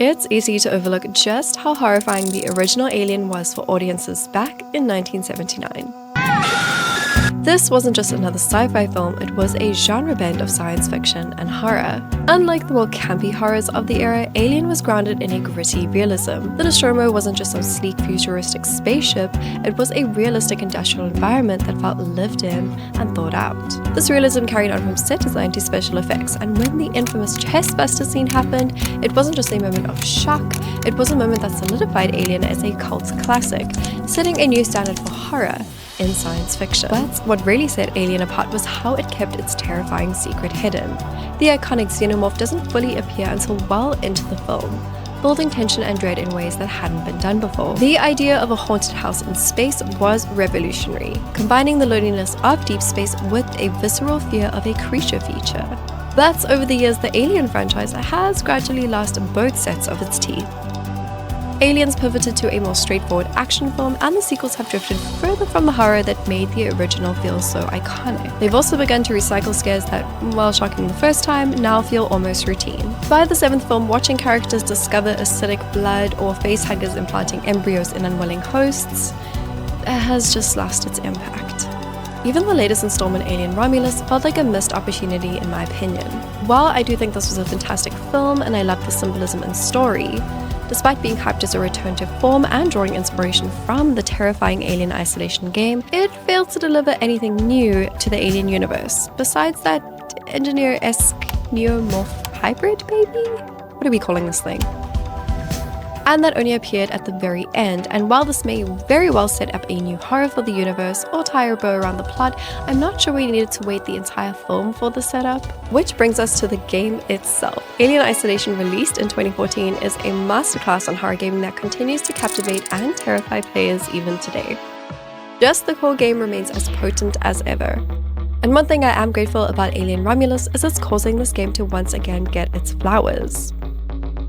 It's easy to overlook just how horrifying the original Alien was for audiences back in 1979. This wasn't just another sci-fi film, it was a genre blend of science fiction and horror. Unlike the more campy horrors of the era, Alien was grounded in a gritty realism. The Nostromo wasn't just some sleek futuristic spaceship, it was a realistic industrial environment that felt lived in and thought out. This realism carried on from set design to special effects, and when the infamous chestbuster scene happened, it wasn't just a moment of shock, it was a moment that solidified Alien as a cult classic, setting a new standard for horror in science fiction. But what really set Alien apart was how it kept its terrifying secret hidden. The iconic xenomorph doesn't fully appear until well into the film, building tension and dread in ways that hadn't been done before. The idea of a haunted house in space was revolutionary, combining the loneliness of deep space with a visceral fear of a creature feature. But over the years, the Alien franchise has gradually lost both sets of its teeth. Aliens pivoted to a more straightforward action film, and the sequels have drifted further from the horror that made the original feel so iconic. They've also begun to recycle scares that, while shocking the first time, now feel almost routine. By the seventh film, watching characters discover acidic blood or facehuggers implanting embryos in unwilling hosts has just lost its impact. Even the latest installment, Alien Romulus, felt like a missed opportunity in my opinion. While I do think this was a fantastic film and I love the symbolism and story, despite being hyped as a return to form and drawing inspiration from the terrifying Alien Isolation game, it failed to deliver anything new to the Alien universe, besides that engineer-esque xenomorph hybrid, maybe? What are we calling this thing? And that only appeared at the very end, and while this may very well set up a new horror for the universe or tie a bow around the plot, I'm not sure we needed to wait the entire film for the setup. Which brings us to the game itself. Alien Isolation, released in 2014, is a masterclass on horror gaming that continues to captivate and terrify players even today. Just the core game remains as potent as ever. And one thing I am grateful about Alien Romulus is it's causing this game to once again get its flowers.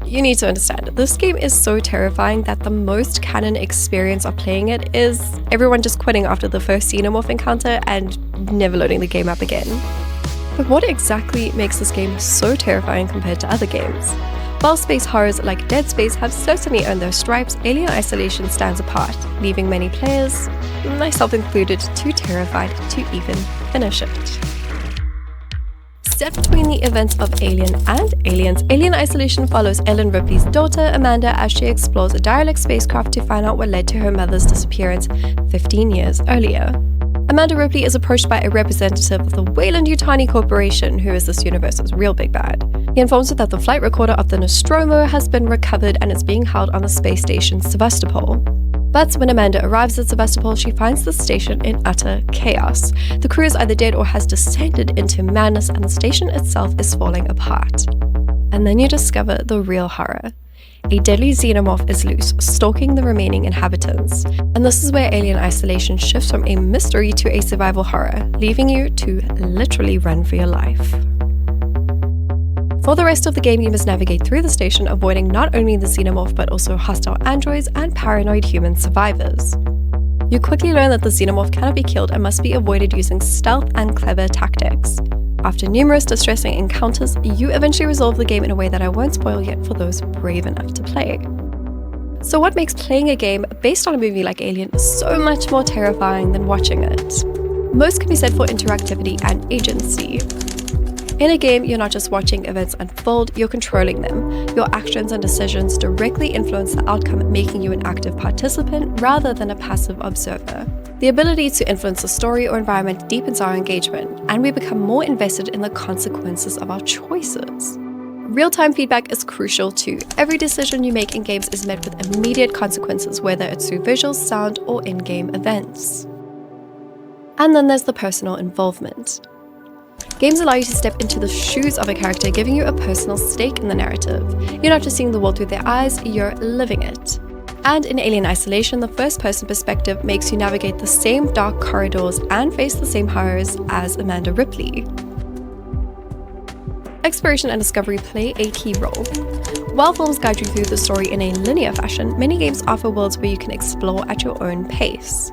You need to understand, this game is so terrifying that the most canon experience of playing it is everyone just quitting after the first xenomorph encounter and never loading the game up again. But what exactly makes this game so terrifying compared to other games? While space horrors like Dead Space have certainly earned their stripes, Alien Isolation stands apart, leaving many players, myself included, too terrified to even finish it. Set between the events of Alien and Aliens, Alien Isolation follows Ellen Ripley's daughter, Amanda, as she explores a derelict spacecraft to find out what led to her mother's disappearance 15 years earlier. Amanda Ripley is approached by a representative of the Weyland-Yutani Corporation, who is this universe's real big bad. He informs her that the flight recorder of the Nostromo has been recovered and is being held on the space station Sevastopol. But when Amanda arrives at Sevastopol, she finds the station in utter chaos. The crew is either dead or has descended into madness, and the station itself is falling apart. And then you discover the real horror. A deadly xenomorph is loose, stalking the remaining inhabitants. And this is where Alien Isolation shifts from a mystery to a survival horror, leaving you to literally run for your life. For the rest of the game, you must navigate through the station, avoiding not only the xenomorph but also hostile androids and paranoid human survivors. You quickly learn that the xenomorph cannot be killed and must be avoided using stealth and clever tactics. After numerous distressing encounters, you eventually resolve the game in a way that I won't spoil yet for those brave enough to play. So what makes playing a game based on a movie like Alien so much more terrifying than watching it? Most can be said for interactivity and agency. In a game, you're not just watching events unfold, you're controlling them. Your actions and decisions directly influence the outcome, making you an active participant rather than a passive observer. The ability to influence the story or environment deepens our engagement, and we become more invested in the consequences of our choices. Real-time feedback is crucial too. Every decision you make in games is met with immediate consequences, whether it's through visuals, sound, or in-game events. And then there's the personal involvement. Games allow you to step into the shoes of a character, giving you a personal stake in the narrative. You're not just seeing the world through their eyes, you're living it. And in Alien Isolation, the first-person perspective makes you navigate the same dark corridors and face the same horrors as Amanda Ripley. Exploration and discovery play a key role. While films guide you through the story in a linear fashion, many games offer worlds where you can explore at your own pace.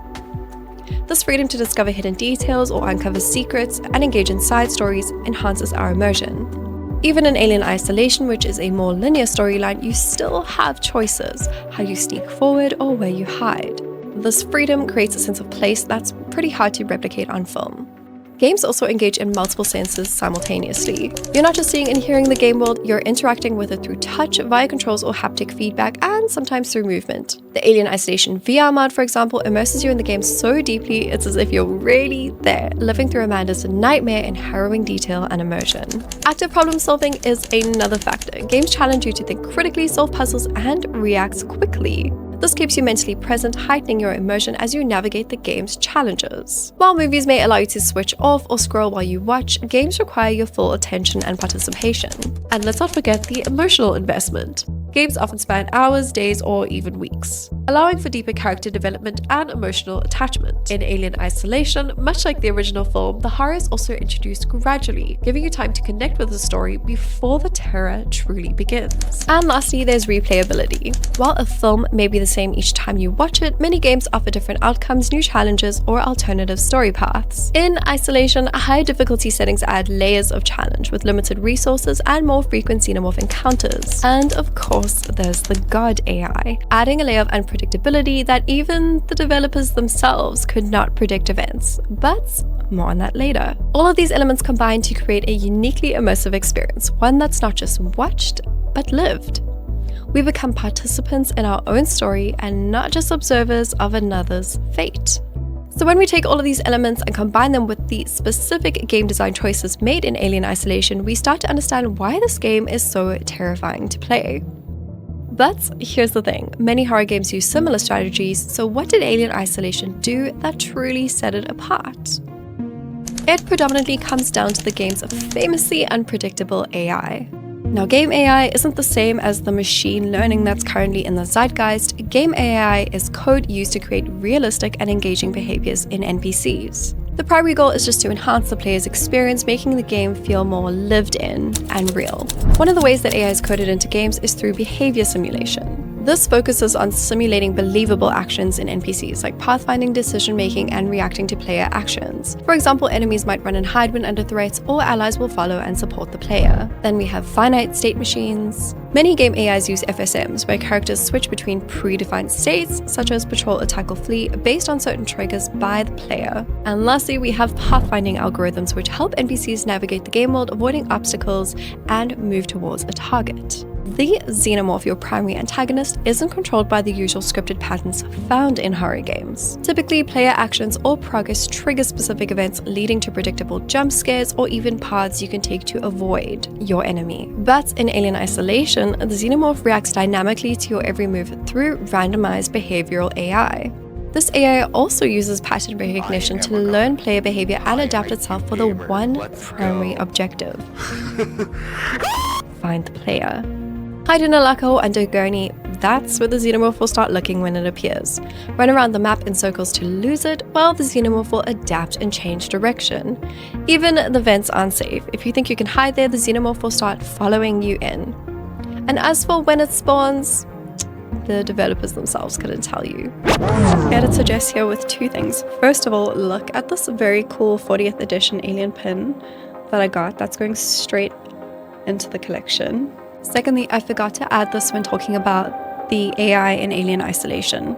This freedom to discover hidden details or uncover secrets and engage in side stories enhances our immersion. Even in Alien Isolation, which is a more linear storyline, you still have choices, how you sneak forward or where you hide. This freedom creates a sense of place that's pretty hard to replicate on film. Games also engage in multiple senses simultaneously. You're not just seeing and hearing the game world, you're interacting with it through touch, via controls or haptic feedback, and sometimes through movement. The Alien Isolation VR mod, for example, immerses you in the game so deeply, it's as if you're really there, living through Amanda's nightmare in harrowing detail and immersion. Active problem solving is another factor. Games challenge you to think critically, solve puzzles, and react quickly. This keeps you mentally present, heightening your immersion as you navigate the game's challenges. While movies may allow you to switch off or scroll while you watch, games require your full attention and participation. And let's not forget the emotional investment. Games often span hours, days, or even weeks, allowing for deeper character development and emotional attachment. In Alien Isolation, much like the original film, the horror is also introduced gradually, giving you time to connect with the story before the terror truly begins. And lastly, there's replayability. While a film may be the same each time you watch it, many games offer different outcomes, new challenges, or alternative story paths. In Isolation, higher difficulty settings add layers of challenge with limited resources and more frequent xenomorph encounters. And of course, there's the God AI, adding a layer of unpredictability that even the developers themselves could not predict events. But more on that later. All of these elements combine to create a uniquely immersive experience, one that's not just watched, but lived. We become participants in our own story and not just observers of another's fate. So when we take all of these elements and combine them with the specific game design choices made in Alien Isolation, we start to understand why this game is so terrifying to play. But here's the thing, many horror games use similar strategies, so what did Alien Isolation do that truly set it apart? It predominantly comes down to the game's famously unpredictable AI. Now, game AI isn't the same as the machine learning that's currently in the zeitgeist. Game AI is code used to create realistic and engaging behaviors in NPCs. The primary goal is just to enhance the player's experience, making the game feel more lived in and real. One of the ways that AI is coded into games is through behavior simulation. This focuses on simulating believable actions in NPCs, like pathfinding, decision-making, and reacting to player actions. For example, enemies might run and hide when under threats, or allies will follow and support the player. Then we have finite state machines. Many game AIs use FSMs, where characters switch between predefined states, such as patrol, attack, or flee, based on certain triggers by the player. And lastly, we have pathfinding algorithms, which help NPCs navigate the game world, avoiding obstacles, and move towards a target. The xenomorph, your primary antagonist, isn't controlled by the usual scripted patterns found in horror games. Typically, player actions or progress trigger specific events, leading to predictable jump scares or even paths you can take to avoid your enemy. But in Alien Isolation, the xenomorph reacts dynamically to your every move through randomized behavioral AI. This AI also uses pattern recognition to learn player behavior and adapt itself for the one primary objective: find the player. Hide in a locker or under a gurney, that's where the xenomorph will start looking when it appears. Run around the map in circles to lose it, while the xenomorph will adapt and change direction. Even the vents aren't safe. If you think you can hide there, the xenomorph will start following you in. And as for when it spawns, the developers themselves couldn't tell you. I had to suggest here with two things. First of all, look at this very cool 40th edition alien pin that I got. That's going straight into the collection. Secondly, I forgot to add this when talking about the AI in Alien Isolation.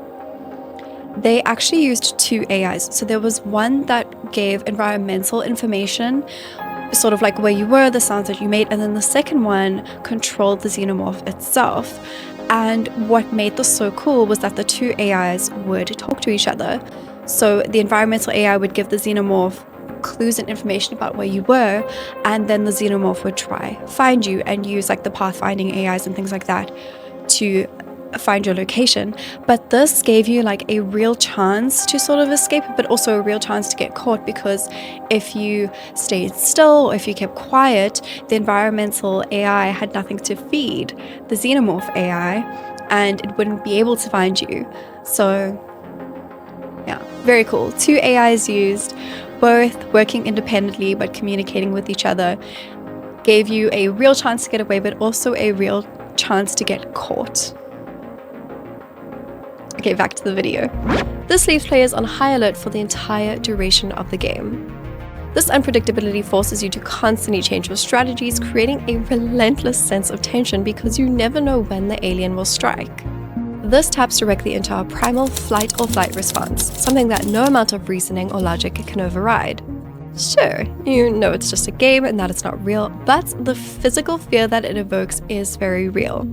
They actually used two AIs. So there was one that gave environmental information, sort of like where you were, the sounds that you made, and then the second one controlled the xenomorph itself. And what made this so cool was that the two AIs would talk to each other. So the environmental AI would give the xenomorph clues and information about where you were, and then the xenomorph would try find you and use like the pathfinding AIs and things like that to find your location. But this gave you like a real chance to sort of escape, but also a real chance to get caught, because if you stayed still or if you kept quiet, the environmental AI had nothing to feed the xenomorph AI and it wouldn't be able to find you. So yeah, very cool. Two AIs used, both working independently but communicating with each other, gave you a real chance to get away, but also a real chance to get caught. Okay, back to the video. This leaves players on high alert for the entire duration of the game. This unpredictability forces you to constantly change your strategies, creating a relentless sense of tension because you never know when the alien will strike. This taps directly into our primal flight or flight response, something that no amount of reasoning or logic can override. Sure, you know it's just a game and that it's not real, but the physical fear that it evokes is very real.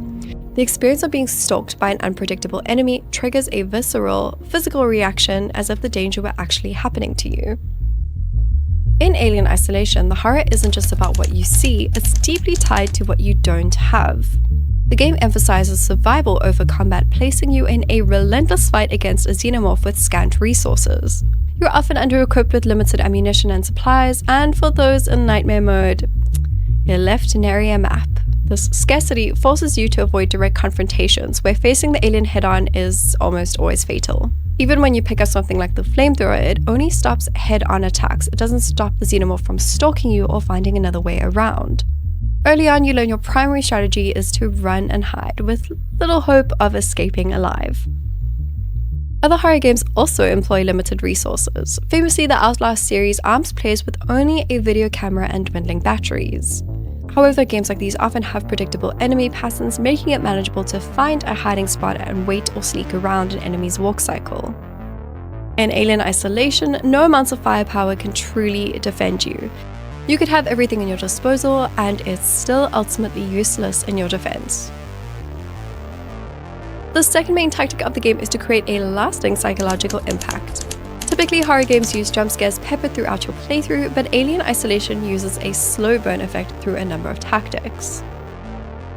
The experience of being stalked by an unpredictable enemy triggers a visceral, physical reaction as if the danger were actually happening to you. In Alien Isolation, the horror isn't just about what you see, it's deeply tied to what you don't have. The game emphasizes survival over combat, placing you in a relentless fight against a xenomorph with scant resources. You're often under-equipped with limited ammunition and supplies, and for those in nightmare mode, you're left to nary a map. This scarcity forces you to avoid direct confrontations, where facing the alien head-on is almost always fatal. Even when you pick up something like the flamethrower, it only stops head-on attacks. It doesn't stop the xenomorph from stalking you or finding another way around. Early on, you learn your primary strategy is to run and hide, with little hope of escaping alive. Other horror games also employ limited resources. Famously, the Outlast series arms players with only a video camera and dwindling batteries. However, games like these often have predictable enemy patterns, making it manageable to find a hiding spot and wait or sneak around an enemy's walk cycle. In Alien Isolation, no amounts of firepower can truly defend you. You could have everything in your disposal, and it's still ultimately useless in your defense. The second main tactic of the game is to create a lasting psychological impact. Typically, horror games use jump scares peppered throughout your playthrough, but Alien Isolation uses a slow burn effect through a number of tactics.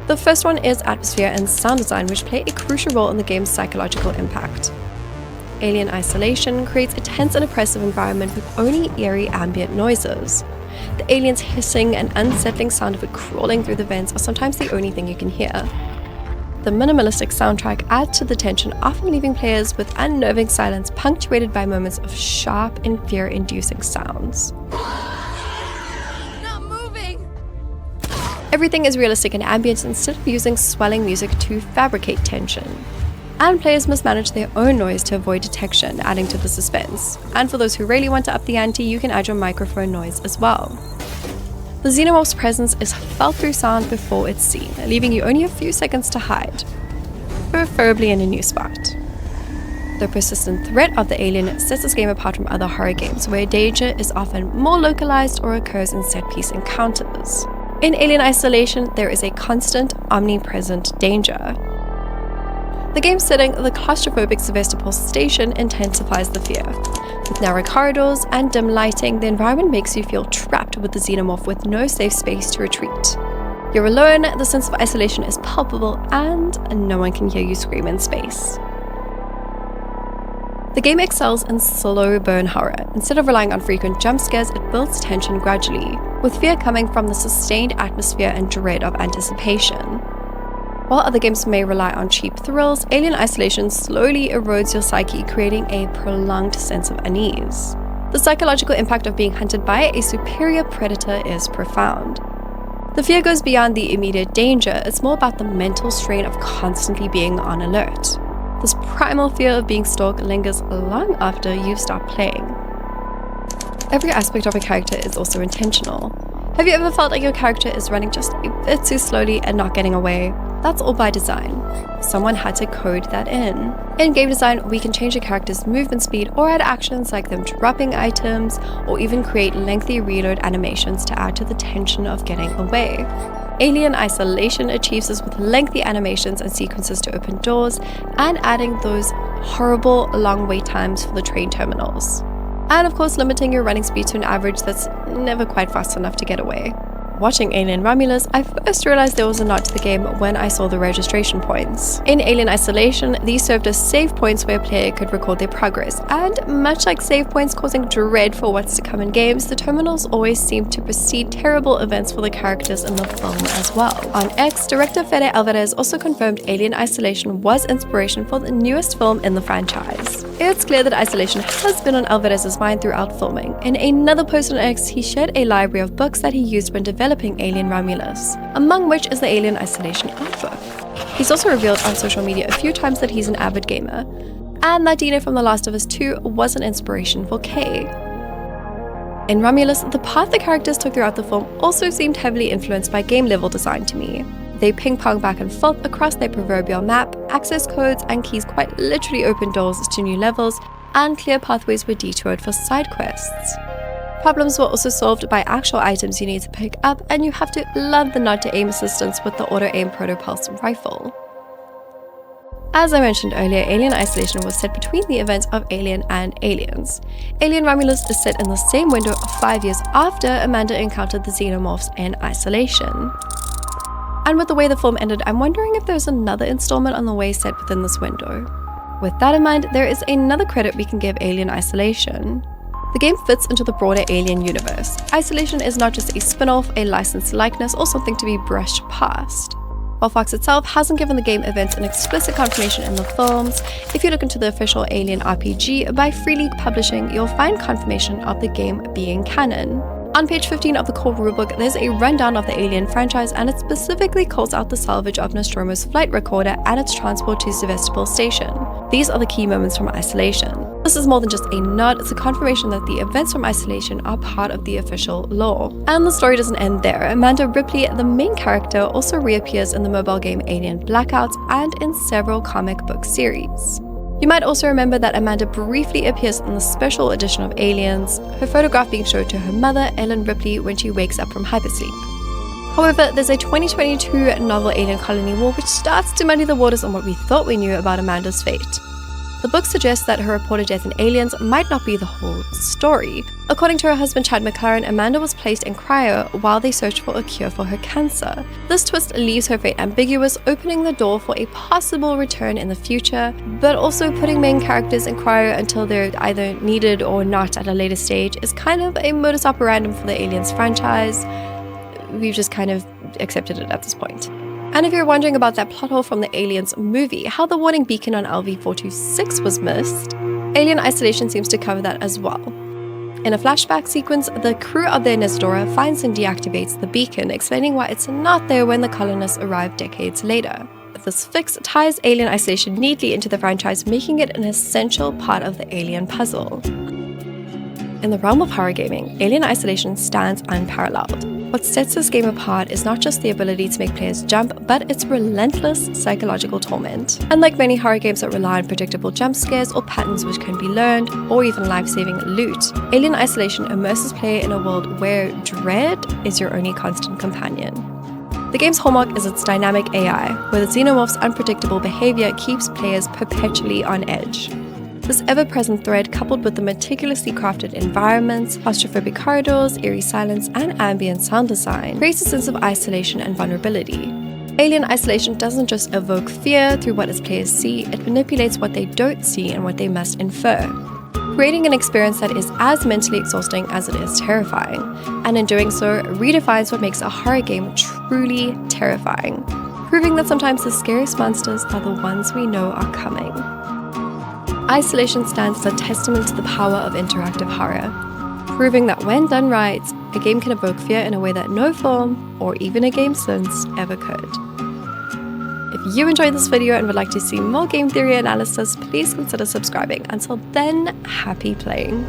The first one is atmosphere and sound design, which play a crucial role in the game's psychological impact. Alien Isolation creates a tense and oppressive environment with only eerie ambient noises. The aliens hissing and unsettling sound of it crawling through the vents are sometimes the only thing you can hear. The minimalistic soundtrack adds to the tension, often leaving players with unnerving silence punctuated by moments of sharp and fear-inducing sounds. Not moving! Everything is realistic and ambient instead of using swelling music to fabricate tension. And players must manage their own noise to avoid detection, adding to the suspense. And for those who really want to up the ante, you can add your microphone noise as well. The xenomorph's presence is felt through sound before it's seen, leaving you only a few seconds to hide, preferably in a new spot. The persistent threat of the alien sets this game apart from other horror games, where danger is often more localized or occurs in set-piece encounters. In Alien Isolation, there is a constant, omnipresent danger. The game's setting, the claustrophobic Sevastopol station, intensifies the fear. With narrow corridors and dim lighting, the environment makes you feel trapped with the xenomorph with no safe space to retreat. You're alone, the sense of isolation is palpable, and no one can hear you scream in space. The game excels in slow burn horror. Instead of relying on frequent jump scares, it builds tension gradually, with fear coming from the sustained atmosphere and dread of anticipation. While other games may rely on cheap thrills, Alien Isolation slowly erodes your psyche, creating a prolonged sense of unease. The psychological impact of being hunted by a superior predator is profound. The fear goes beyond the immediate danger, it's more about the mental strain of constantly being on alert. This primal fear of being stalked lingers long after you've stopped playing. Every aspect of a character is also intentional. Have you ever felt like your character is running just a bit too slowly and not getting away? That's all by design. Someone had to code that in. In game design, we can change a character's movement speed or add actions like them dropping items, or even create lengthy reload animations to add to the tension of getting away. Alien Isolation achieves this with lengthy animations and sequences to open doors, and adding those horrible long wait times for the train terminals. And of course, limiting your running speed to an average that's never quite fast enough to get away. Watching Alien Romulus, I first realized there was a nod to the game when I saw the registration points. In Alien Isolation, these served as save points where a player could record their progress, and much like save points causing dread for what's to come in games, the terminals always seem to precede terrible events for the characters in the film as well. On X, director Fede Alvarez also confirmed Alien Isolation was inspiration for the newest film in the franchise. It's clear that Isolation has been on Alvarez's mind throughout filming. In another post on X, he shared a library of books that he used when developing Alien Romulus, among which is the Alien Isolation art book. He's also revealed on social media a few times that he's an avid gamer, and that Dina from The Last of Us 2 was an inspiration for Kay. In Romulus, the path the characters took throughout the film also seemed heavily influenced by game level design to me. They ping-pong back and forth across their proverbial map, access codes and keys quite literally opened doors to new levels, and clear pathways were detoured for side quests. Problems were also solved by actual items you need to pick up, and you have to love the nod to aim assistance with the auto-aim protopulse rifle. As I mentioned earlier, Alien Isolation was set between the events of Alien and Aliens. Alien Romulus is set in the same window 5 years after Amanda encountered the xenomorphs in Isolation. And with the way the film ended, I'm wondering if there's another installment on the way set within this window. With that in mind, there is another credit we can give Alien Isolation. The game fits into the broader Alien universe. Isolation is not just a spin-off, a licensed likeness, or something to be brushed past. While Fox itself hasn't given the game events an explicit confirmation in the films, if you look into the official Alien RPG by Free League Publishing, you'll find confirmation of the game being canon. On page 15 of the core rulebook, there's a rundown of the Alien franchise, and it specifically calls out the salvage of Nostromo's flight recorder and its transport to Sevastopol Station. These are the key moments from Isolation. This is more than just a nod, it's a confirmation that the events from Isolation are part of the official lore. And the story doesn't end there. Amanda Ripley, the main character, also reappears in the mobile game Alien Blackouts and in several comic book series. You might also remember that Amanda briefly appears in the special edition of Aliens, her photograph being showed to her mother, Ellen Ripley, when she wakes up from hypersleep. However, there's a 2022 novel Alien Colony War which starts to muddy the waters on what we thought we knew about Amanda's fate. The book suggests that her reported death in Aliens might not be the whole story. According to her husband Chad McLaren, Amanda was placed in cryo while they searched for a cure for her cancer. This twist leaves her fate ambiguous, opening the door for a possible return in the future, but also putting main characters in cryo until they're either needed or not at a later stage is kind of a modus operandi for the Aliens franchise. We've just kind of accepted it at this point. And if you're wondering about that plot hole from the Aliens movie, how the warning beacon on LV-426 was missed, Alien Isolation seems to cover that as well. In a flashback sequence, the crew of the Nesdora finds and deactivates the beacon, explaining why it's not there when the colonists arrive decades later. This fix ties Alien Isolation neatly into the franchise, making it an essential part of the Alien puzzle. In the realm of horror gaming, Alien Isolation stands unparalleled. What sets this game apart is not just the ability to make players jump, but its relentless psychological torment. Unlike many horror games that rely on predictable jump scares or patterns which can be learned, or even life-saving loot, Alien Isolation immerses players in a world where dread is your only constant companion. The game's hallmark is its dynamic AI, where the xenomorph's unpredictable behavior keeps players perpetually on edge. This ever-present threat, coupled with the meticulously crafted environments, claustrophobic corridors, eerie silence, and ambient sound design, creates a sense of isolation and vulnerability. Alien Isolation doesn't just evoke fear through what its players see, it manipulates what they don't see and what they must infer, creating an experience that is as mentally exhausting as it is terrifying, and in doing so, redefines what makes a horror game truly terrifying, proving that sometimes the scariest monsters are the ones we know are coming. Isolation stands as a testament to the power of interactive horror, proving that when done right, a game can evoke fear in a way that no film, or even a game since, ever could. If you enjoyed this video and would like to see more game theory analysis, please consider subscribing. Until then, happy playing!